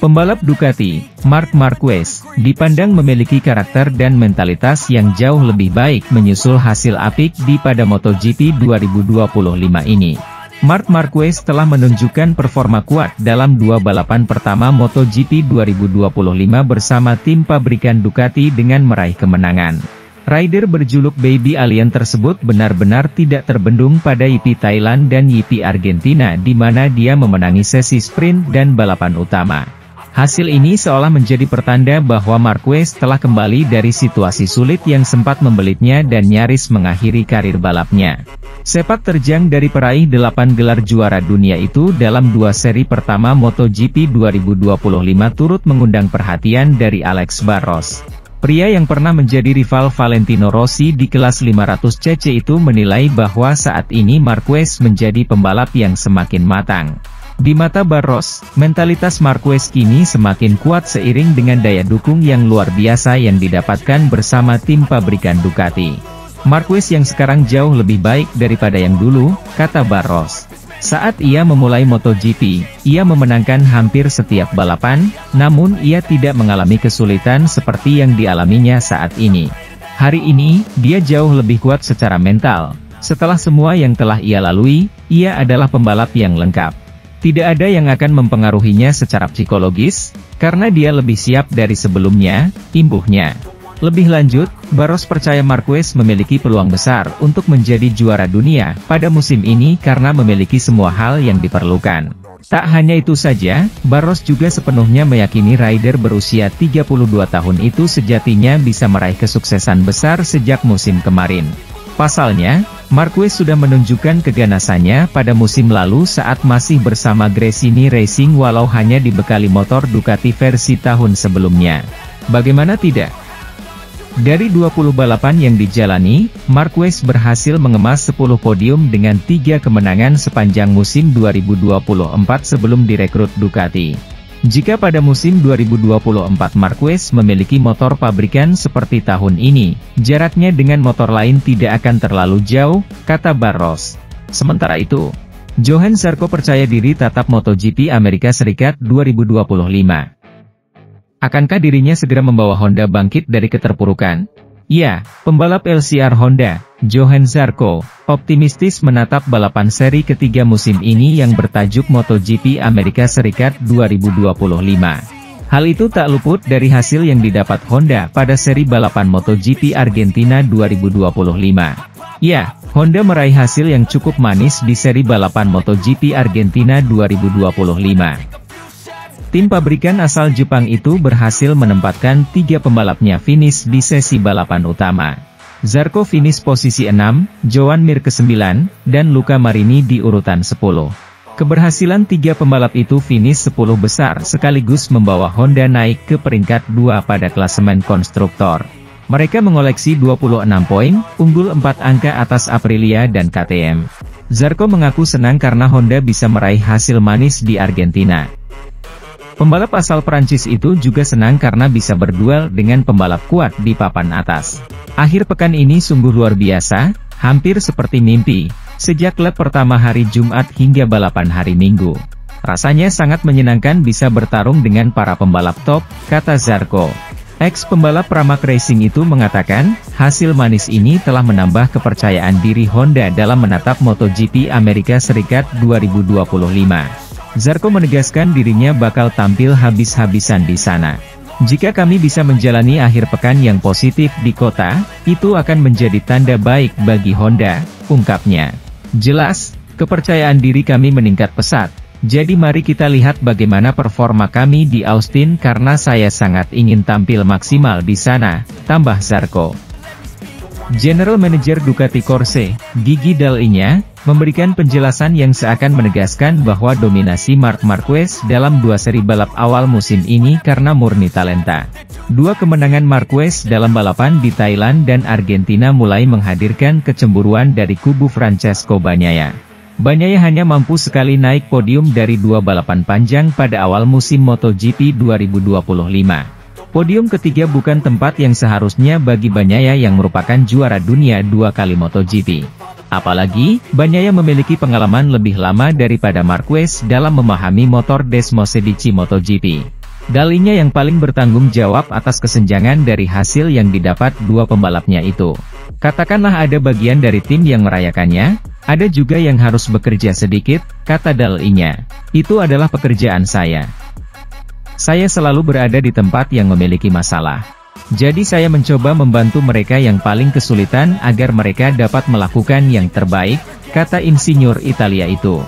Pembalap Ducati, Marc Marquez, dipandang memiliki karakter dan mentalitas yang jauh lebih baik menyusul hasil apik di pada MotoGP 2025 ini. Marc Marquez telah menunjukkan performa kuat dalam dua balapan pertama MotoGP 2025 bersama tim pabrikan Ducati dengan meraih kemenangan. Rider berjuluk Baby Alien tersebut benar-benar tidak terbendung pada GP Thailand dan GP Argentina di mana dia memenangi sesi sprint dan balapan utama. Hasil ini seolah menjadi pertanda bahwa Marquez telah kembali dari situasi sulit yang sempat membelitnya dan nyaris mengakhiri karir balapnya. Sepak terjang dari peraih 8 gelar juara dunia itu dalam dua seri pertama MotoGP 2025 turut mengundang perhatian dari Alex Barros. Pria yang pernah menjadi rival Valentino Rossi di kelas 500cc itu menilai bahwa saat ini Marquez menjadi pembalap yang semakin matang. Di mata Barros, mentalitas Marquez kini semakin kuat seiring dengan daya dukung yang luar biasa yang didapatkan bersama tim pabrikan Ducati. Marquez yang sekarang jauh lebih baik daripada yang dulu, kata Barros. Saat ia memulai MotoGP, ia memenangkan hampir setiap balapan, namun ia tidak mengalami kesulitan seperti yang dialaminya saat ini. Hari ini, dia jauh lebih kuat secara mental. Setelah semua yang telah ia lalui, ia adalah pembalap yang lengkap. Tidak ada yang akan mempengaruhinya secara psikologis, karena dia lebih siap dari sebelumnya, imbuhnya. Lebih lanjut, Barros percaya Marquez memiliki peluang besar untuk menjadi juara dunia pada musim ini karena memiliki semua hal yang diperlukan. Tak hanya itu saja, Barros juga sepenuhnya meyakini rider berusia 32 tahun itu sejatinya bisa meraih kesuksesan besar sejak musim kemarin. Pasalnya, Marquez sudah menunjukkan keganasannya pada musim lalu saat masih bersama Gresini Racing walau hanya dibekali motor Ducati versi tahun sebelumnya. Bagaimana tidak? Dari 20 balapan yang dijalani, Marquez berhasil mengemas 10 podium dengan 3 kemenangan sepanjang musim 2024 sebelum direkrut Ducati. Jika pada musim 2024 Marquez memiliki motor pabrikan seperti tahun ini, jaraknya dengan motor lain tidak akan terlalu jauh, kata Barros. Sementara itu, Johann Zarco percaya diri tatap MotoGP Amerika Serikat 2025. Akankah dirinya segera membawa Honda bangkit dari keterpurukan? Ya, pembalap LCR Honda, Johann Zarco, optimistis menatap balapan seri ketiga musim ini yang bertajuk MotoGP Amerika Serikat 2025. Hal itu tak luput dari hasil yang didapat Honda pada seri balapan MotoGP Argentina 2025. Ya, Honda meraih hasil yang cukup manis di seri balapan MotoGP Argentina 2025. Tim pabrikan asal Jepang itu berhasil menempatkan 3 pembalapnya finish di sesi balapan utama. Zarco finish posisi 6, Joan Mir ke-9, dan Luca Marini di urutan 10. Keberhasilan 3 pembalap itu finish 10 besar sekaligus membawa Honda naik ke peringkat 2 pada klasemen konstruktor. Mereka mengoleksi 26 poin, unggul 4 angka atas Aprilia dan KTM. Zarco mengaku senang karena Honda bisa meraih hasil manis di Argentina. Pembalap asal Prancis itu juga senang karena bisa berduel dengan pembalap kuat di papan atas. Akhir pekan ini sungguh luar biasa, hampir seperti mimpi, sejak lap pertama hari Jumat hingga balapan hari Minggu. Rasanya sangat menyenangkan bisa bertarung dengan para pembalap top, kata Zarco. Ex-pembalap Pramac Racing itu mengatakan, hasil manis ini telah menambah kepercayaan diri Honda dalam menatap MotoGP Amerika Serikat 2025. Zarco menegaskan dirinya bakal tampil habis-habisan di sana. Jika kami bisa menjalani akhir pekan yang positif di kota, itu akan menjadi tanda baik bagi Honda, ungkapnya. Jelas, kepercayaan diri kami meningkat pesat. Jadi mari kita lihat bagaimana performa kami di Austin karena saya sangat ingin tampil maksimal di sana, tambah Zarco. General Manager Ducati Corse, Gigi Dall'Igna, memberikan penjelasan yang seakan menegaskan bahwa dominasi Marc Marquez dalam dua seri balap awal musim ini karena murni talenta. Dua kemenangan Marquez dalam balapan di Thailand dan Argentina mulai menghadirkan kecemburuan dari kubu Francesco Bagnaia. Bagnaia hanya mampu sekali naik podium dari dua balapan panjang pada awal musim MotoGP 2025. Podium ketiga bukan tempat yang seharusnya bagi Bagnaia yang merupakan juara dunia 2 kali MotoGP. Apalagi, Bagnaia memiliki pengalaman lebih lama daripada Marquez dalam memahami motor Desmosedici MotoGP. Dalinya yang paling bertanggung jawab atas kesenjangan dari hasil yang didapat dua pembalapnya itu. Katakanlah ada bagian dari tim yang merayakannya, ada juga yang harus bekerja sedikit, kata Dalinya. Itu adalah pekerjaan saya. Saya selalu berada di tempat yang memiliki masalah. Jadi saya mencoba membantu mereka yang paling kesulitan agar mereka dapat melakukan yang terbaik, kata insinyur Italia itu.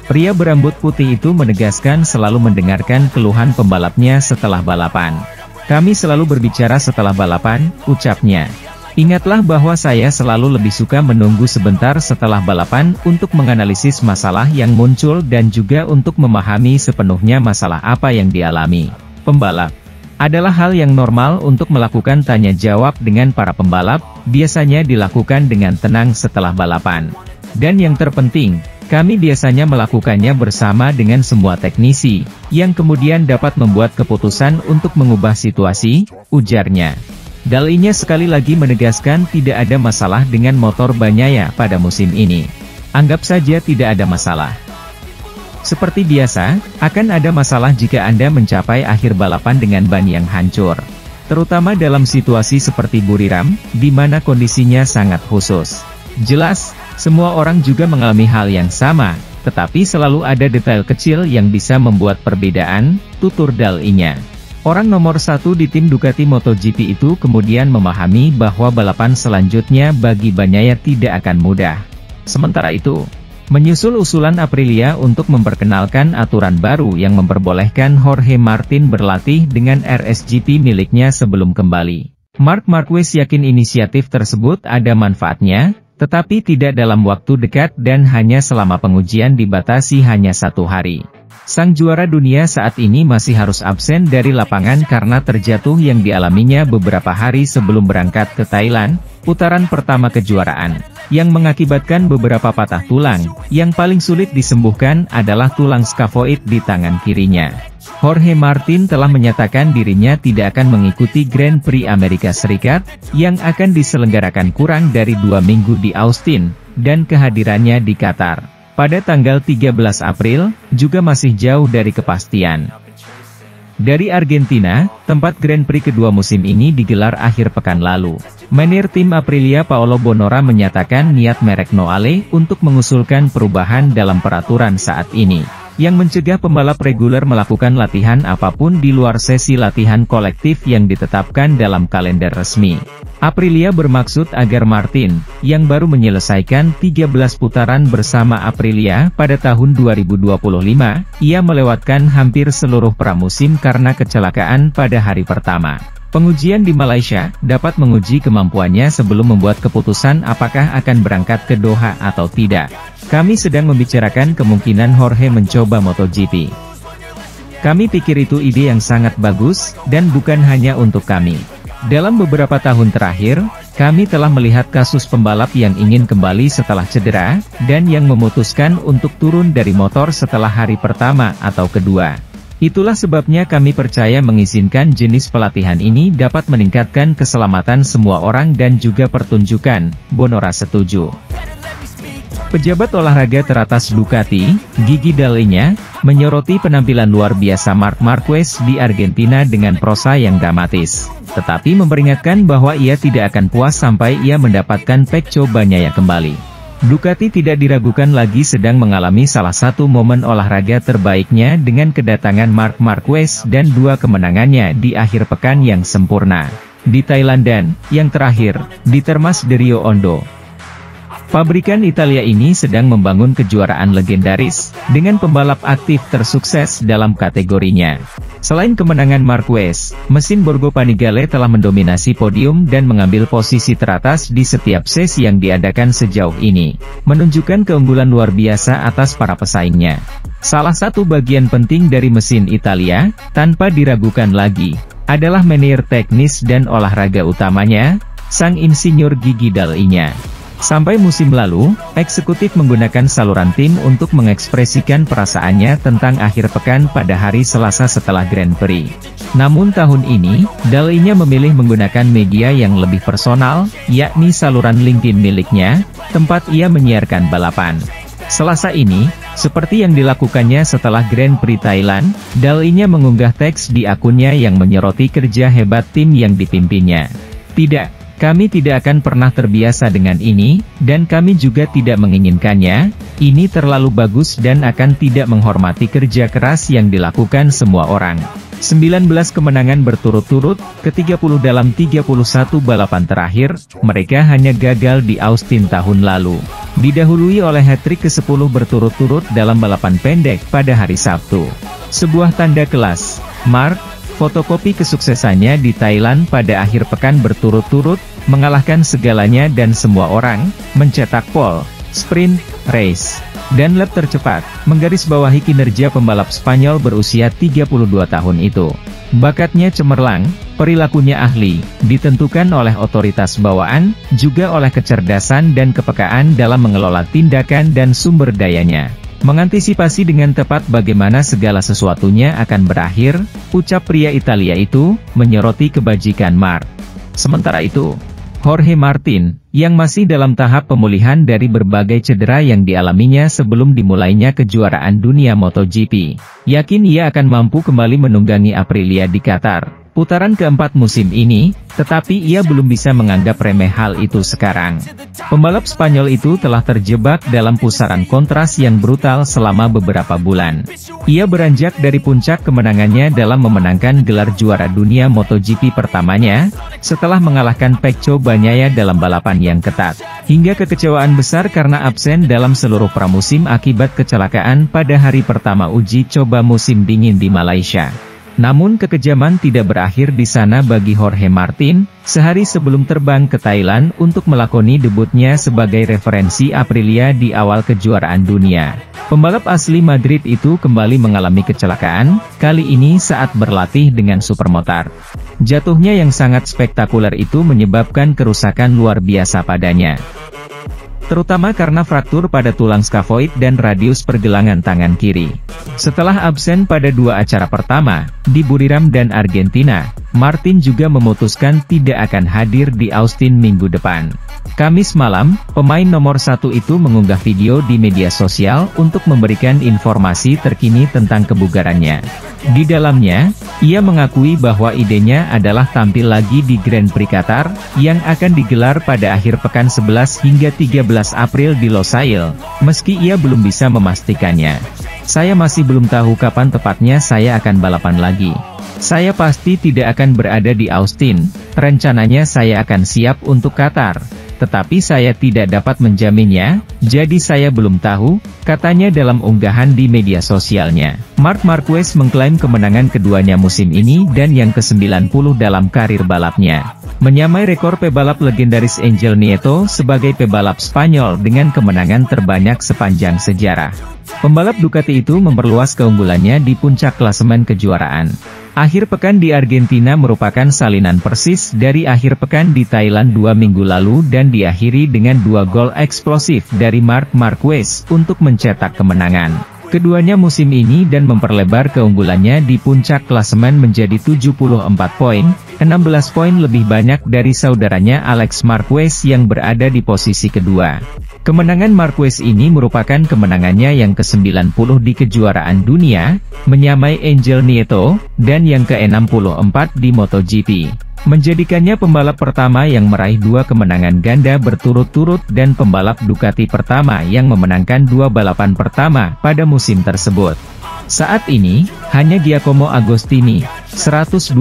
Pria berambut putih itu menegaskan selalu mendengarkan keluhan pembalapnya setelah balapan. Kami selalu berbicara setelah balapan, ucapnya. Ingatlah bahwa saya selalu lebih suka menunggu sebentar setelah balapan untuk menganalisis masalah yang muncul dan juga untuk memahami sepenuhnya masalah apa yang dialami pembalap. Adalah hal yang normal untuk melakukan tanya jawab dengan para pembalap, biasanya dilakukan dengan tenang setelah balapan. Dan yang terpenting, kami biasanya melakukannya bersama dengan semua teknisi, yang kemudian dapat membuat keputusan untuk mengubah situasi, ujarnya. Dalinya sekali lagi menegaskan tidak ada masalah dengan motor Bagnaia pada musim ini. Anggap saja tidak ada masalah. Seperti biasa, akan ada masalah jika Anda mencapai akhir balapan dengan ban yang hancur. Terutama dalam situasi seperti Buriram, di mana kondisinya sangat khusus. Jelas, semua orang juga mengalami hal yang sama, tetapi selalu ada detail kecil yang bisa membuat perbedaan, tutur Dalinya. Orang nomor satu di tim Ducati MotoGP itu kemudian memahami bahwa balapan selanjutnya bagi Bagnaia tidak akan mudah. Sementara itu, menyusul usulan Aprilia untuk memperkenalkan aturan baru yang memperbolehkan Jorge Martin berlatih dengan RSGP miliknya sebelum kembali. Marc Marquez yakin inisiatif tersebut ada manfaatnya, tetapi tidak dalam waktu dekat dan hanya selama pengujian dibatasi hanya 1 hari. Sang juara dunia saat ini masih harus absen dari lapangan karena terjatuh yang dialaminya beberapa hari sebelum berangkat ke Thailand, putaran pertama kejuaraan, yang mengakibatkan beberapa patah tulang. Yang paling sulit disembuhkan adalah tulang skavoid di tangan kirinya. Jorge Martin telah menyatakan dirinya tidak akan mengikuti Grand Prix Amerika Serikat, yang akan diselenggarakan kurang dari 2 minggu di Austin, dan kehadirannya di Qatar pada tanggal 13 April, juga masih jauh dari kepastian. Dari Argentina, tempat Grand Prix kedua musim ini digelar akhir pekan lalu. Manajer tim Aprilia Paolo Bonora menyatakan niat merek Noale untuk mengusulkan perubahan dalam peraturan saat ini, yang mencegah pembalap reguler melakukan latihan apapun di luar sesi latihan kolektif yang ditetapkan dalam kalender resmi. Aprilia bermaksud agar Martin, yang baru menyelesaikan 13 putaran bersama Aprilia pada tahun 2025, ia melewatkan hampir seluruh pramusim karena kecelakaan pada hari pertama. Pengujian di Malaysia dapat menguji kemampuannya sebelum membuat keputusan apakah akan berangkat ke Doha atau tidak. Kami sedang membicarakan kemungkinan Jorge mencoba MotoGP. Kami pikir itu ide yang sangat bagus, dan bukan hanya untuk kami. Dalam beberapa tahun terakhir, kami telah melihat kasus pembalap yang ingin kembali setelah cedera, dan yang memutuskan untuk turun dari motor setelah hari pertama atau kedua. Itulah sebabnya kami percaya mengizinkan jenis pelatihan ini dapat meningkatkan keselamatan semua orang dan juga pertunjukan, Bonora setuju. Pejabat olahraga teratas Ducati, Gigi Dalinya, menyoroti penampilan luar biasa Marc Marquez di Argentina dengan prosa yang dramatis, tetapi memperingatkan bahwa ia tidak akan puas sampai ia mendapatkan Pecco Bagnaia kembali. Ducati tidak diragukan lagi sedang mengalami salah satu momen olahraga terbaiknya dengan kedatangan Marc Marquez dan 2 kemenangannya di akhir pekan yang sempurna di Thailand dan, yang terakhir, di Termas de Rio Hondo. Pabrikan Italia ini sedang membangun kejuaraan legendaris, dengan pembalap aktif tersukses dalam kategorinya. Selain kemenangan Marquez, mesin Borgo Panigale telah mendominasi podium dan mengambil posisi teratas di setiap sesi yang diadakan sejauh ini, menunjukkan keunggulan luar biasa atas para pesaingnya. Salah satu bagian penting dari mesin Italia, tanpa diragukan lagi, adalah manajer teknis dan olahraga utamanya, sang insinyur Gigi Dalinya. Sampai musim lalu, eksekutif menggunakan saluran tim untuk mengekspresikan perasaannya tentang akhir pekan pada hari Selasa setelah Grand Prix. Namun tahun ini, dalinya memilih menggunakan media yang lebih personal, yakni saluran LinkedIn miliknya, tempat ia menyiarkan balapan. Selasa ini, seperti yang dilakukannya setelah Grand Prix Thailand, dalinya mengunggah teks di akunnya yang menyoroti kerja hebat tim yang dipimpinnya. Tidak, kami tidak akan pernah terbiasa dengan ini, dan kami juga tidak menginginkannya. Ini terlalu bagus dan akan tidak menghormati kerja keras yang dilakukan semua orang. 19 kemenangan berturut-turut, ke-30 dalam 31 balapan terakhir, mereka hanya gagal di Austin tahun lalu. Didahului oleh hat-trick ke-10 berturut-turut dalam balapan pendek pada hari Sabtu. Sebuah tanda kelas. Mark, fotokopi kesuksesannya di Thailand pada akhir pekan berturut-turut, mengalahkan segalanya dan semua orang, mencetak pole, sprint, race, dan lap tercepat, menggarisbawahi kinerja pembalap Spanyol berusia 32 tahun itu. Bakatnya cemerlang, perilakunya ahli, ditentukan oleh otoritas bawaan, juga oleh kecerdasan dan kepekaan dalam mengelola tindakan dan sumber dayanya. Mengantisipasi dengan tepat bagaimana segala sesuatunya akan berakhir, ucap pria Italia itu, menyoroti kebajikan Mark. Sementara itu, Jorge Martin, yang masih dalam tahap pemulihan dari berbagai cedera yang dialaminya sebelum dimulainya kejuaraan dunia MotoGP, yakin ia akan mampu kembali menunggangi Aprilia di Qatar, putaran keempat musim ini, tetapi ia belum bisa menganggap remeh hal itu sekarang. Pembalap Spanyol itu telah terjebak dalam pusaran kontras yang brutal selama beberapa bulan. Ia beranjak dari puncak kemenangannya dalam memenangkan gelar juara dunia MotoGP pertamanya, setelah mengalahkan Pecco Bagnaia dalam balapan yang ketat, hingga kekecewaan besar karena absen dalam seluruh pramusim akibat kecelakaan pada hari pertama uji coba musim dingin di Malaysia. Namun kekejaman tidak berakhir di sana bagi Jorge Martin, sehari sebelum terbang ke Thailand untuk melakoni debutnya sebagai referensi Aprilia di awal kejuaraan dunia. Pembalap asli Madrid itu kembali mengalami kecelakaan, kali ini saat berlatih dengan supermotor. Jatuhnya yang sangat spektakuler itu menyebabkan kerusakan luar biasa padanya, terutama karena fraktur pada tulang skavoid dan radius pergelangan tangan kiri. Setelah absen pada dua acara pertama, di Buriram dan Argentina, Martin juga memutuskan tidak akan hadir di Austin minggu depan. Kamis malam, pemain nomor 1 itu mengunggah video di media sosial untuk memberikan informasi terkini tentang kebugarannya. Di dalamnya, ia mengakui bahwa idenya adalah tampil lagi di Grand Prix Qatar, yang akan digelar pada akhir pekan 11 hingga 13 April di Losail, meski ia belum bisa memastikannya. Saya masih belum tahu kapan tepatnya saya akan balapan lagi. Saya pasti tidak akan berada di Austin, rencananya saya akan siap untuk Qatar. Tetapi saya tidak dapat menjaminnya, jadi saya belum tahu, katanya dalam unggahan di media sosialnya. Marc Marquez mengklaim kemenangan keduanya musim ini dan yang ke-90 dalam karir balapnya, menyamai rekor pebalap legendaris Angel Nieto sebagai pebalap Spanyol dengan kemenangan terbanyak sepanjang sejarah. Pembalap Ducati itu memperluas keunggulannya di puncak klasemen kejuaraan. Akhir pekan di Argentina merupakan salinan persis dari akhir pekan di Thailand 2 minggu lalu dan diakhiri dengan 2 gol eksplosif dari Marc Marquez untuk mencetak kemenangan keduanya musim ini dan memperlebar keunggulannya di puncak klasemen menjadi 74 poin, 16 poin lebih banyak dari saudaranya Alex Marquez yang berada di posisi kedua. Kemenangan Marquez ini merupakan kemenangannya yang ke-90 di kejuaraan dunia, menyamai Angel Nieto, dan yang ke-64 di MotoGP. Menjadikannya pembalap pertama yang meraih 2 kemenangan ganda berturut-turut dan pembalap Ducati pertama yang memenangkan 2 balapan pertama pada musim tersebut. Saat ini, hanya Giacomo Agostini, 122,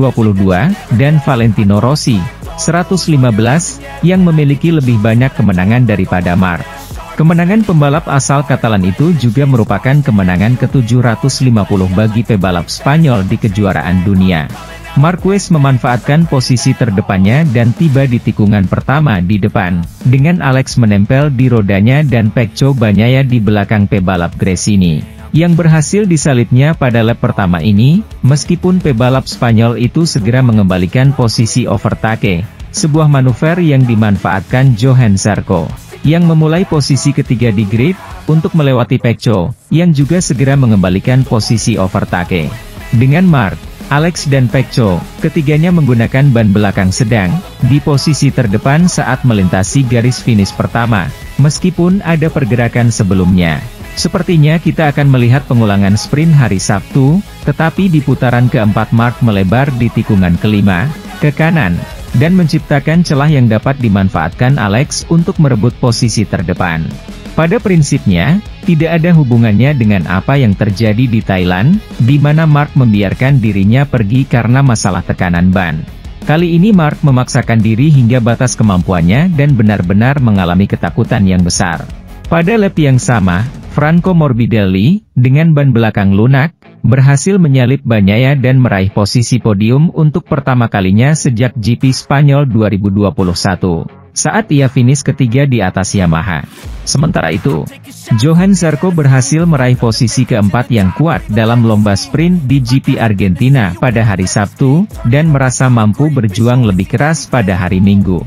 dan Valentino Rossi, 115, yang memiliki lebih banyak kemenangan daripada Marc. Kemenangan pembalap asal Katalan itu juga merupakan kemenangan ke-750 bagi pebalap Spanyol di kejuaraan dunia. Marquez memanfaatkan posisi terdepannya dan tiba di tikungan pertama di depan, dengan Alex menempel di rodanya dan Pecco Bagnaia di belakang pebalap Gresini, yang berhasil disalipnya pada lap pertama ini, meskipun pebalap Spanyol itu segera mengembalikan posisi overtake, sebuah manuver yang dimanfaatkan Johan Zarco, yang memulai posisi ketiga di grid, untuk melewati Pecco, yang juga segera mengembalikan posisi overtake. Dengan Marc, Alex dan Pecco, ketiganya menggunakan ban belakang sedang, di posisi terdepan saat melintasi garis finish pertama, meskipun ada pergerakan sebelumnya. Sepertinya kita akan melihat pengulangan sprint hari Sabtu, tetapi di putaran keempat Marc melebar di tikungan kelima, ke kanan, dan menciptakan celah yang dapat dimanfaatkan Alex untuk merebut posisi terdepan. Pada prinsipnya, tidak ada hubungannya dengan apa yang terjadi di Thailand, di mana Marc membiarkan dirinya pergi karena masalah tekanan ban. Kali ini Marc memaksakan diri hingga batas kemampuannya dan benar-benar mengalami ketakutan yang besar. Pada lap yang sama, Franco Morbidelli, dengan ban belakang lunak, berhasil menyalip Bagnaia dan meraih posisi podium untuk pertama kalinya sejak GP Spanyol 2021, saat ia finish ketiga di atas Yamaha. Sementara itu, Johan Zarco berhasil meraih posisi keempat yang kuat dalam lomba sprint di GP Argentina pada hari Sabtu, dan merasa mampu berjuang lebih keras pada hari Minggu.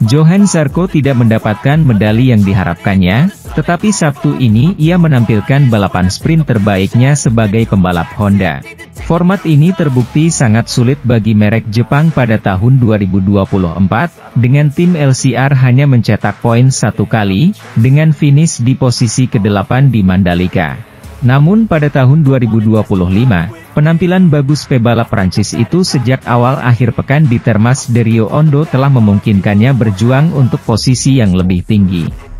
Johan Zarco tidak mendapatkan medali yang diharapkannya, tetapi Sabtu ini ia menampilkan balapan sprint terbaiknya sebagai pembalap Honda. Format ini terbukti sangat sulit bagi merek Jepang pada tahun 2024, dengan tim LCR hanya mencetak poin satu kali, dengan finish di posisi ke-8 di Mandalika. Namun pada tahun 2025, penampilan bagus pebalap Prancis itu sejak awal akhir pekan di Termas de Rio Hondo telah memungkinkannya berjuang untuk posisi yang lebih tinggi.